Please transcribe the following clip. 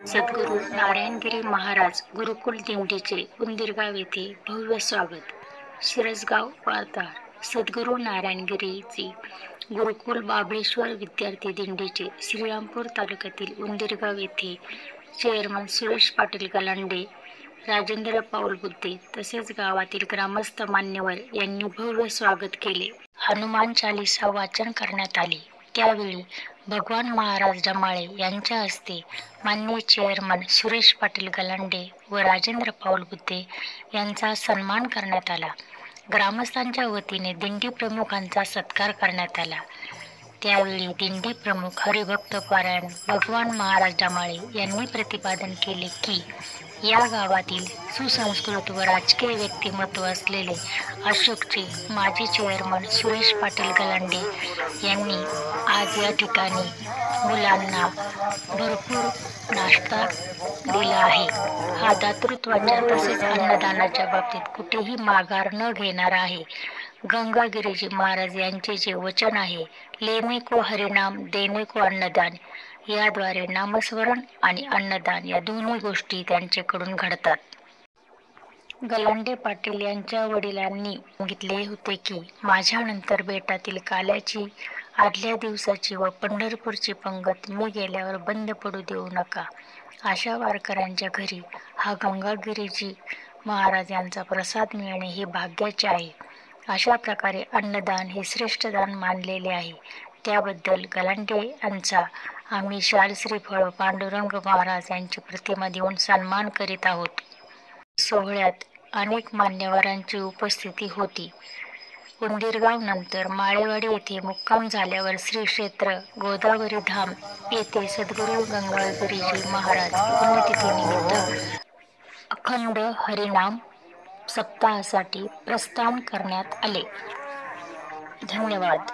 सद्गुरू नारायणगिरी महाराज गुरुकुल दिंडीचे उंदीरगाव येथे भव्य स्वागत. शिरसगाव वार्ता. सद्गुरू नारायणगिरीची गुरुकुल बाबळेश्वर विद्यार्थी दिंडीचे श्रीरामपूर तालुक्यातील उंदीरगाव येथे चेअरमन सुरेश पाटील गलांडे, राजेंद्र पाऊल बुद्धे तसेच गावातील ग्रामस्थ मान्यवर यांनी भव्य स्वागत केले. हनुमान चालीसा वाचन करण्यात आले. त्यावेळी भगवान महाराज डमाळे यांच्या हस्ते माननीय चेअरमन सुरेश पाटील गलांडे व राजेंद्र पाऊल बुद्धे यांचा सन्मान करण्यात आला. ग्रामस्थांच्या वतीने दिंडी प्रमुखांचा सत्कार करण्यात आला. त्यावेळी दिंडी प्रमुख हरिभक्त पारायण भगवान महाराज डमाळे यांनी प्रतिपादन केले की या गावातील सुसंस्कृत व राजकीय व्यक्तिमत्व असलेले अशोकचे माजी चेअरमन सुरेश पाटील गलांडे यांनी आज या ठिकाणी मुलांना भरपूर नाश्ता दिला आहे. हा दातृत्वाच्या तसेच अन्नदानाच्या बाबतीत कुठेही माघार न घेणारा आहे. गंगागिरीजी महाराज यांचे जे वचन आहे, लेने को हरिनाम देने को अन्नदान, याद्वारे नामस्मरण आणि अन्नदान या दोन्ही गोष्टी त्यांच्याकडून घडतात. गलांडे पाटील यांच्या वडिलांनी सांगितले होते की माझ्यानंतर बेटातील काल्याची आदल्या दिवसाची व पंढरपूरची पंगत मी गेल्यावर बंद पडू देऊ नका. अशा वारकऱ्यांच्या घरी हा गंगागिरीजी महाराज यांचा प्रसाद मिळणे हे भाग्याचे आहे. अशा प्रकारे अन्नदान हे श्रेष्ठ दान मानलेले आहे. त्याबद्दल गलांडे यांचा आम्ही शाल श्रीफळ पांडुरंग महाराज यांची प्रतिमा देऊन सन्मान करीत आहोत. सोहळ्यात अनेक मान्यवरांची उपस्थिती होती. उंदीरगाव नंतर माळेवाडी येथे मुक्काम झाल्यावर श्री क्षेत्र गोदावरी धाम येथे सद्गुरू गंगागिरीजी महाराज पुण्यतिथीनिमित्त अखंड हरिनाम सप्ताहासाठी प्रस्थान करण्यात आले. धन्यवाद.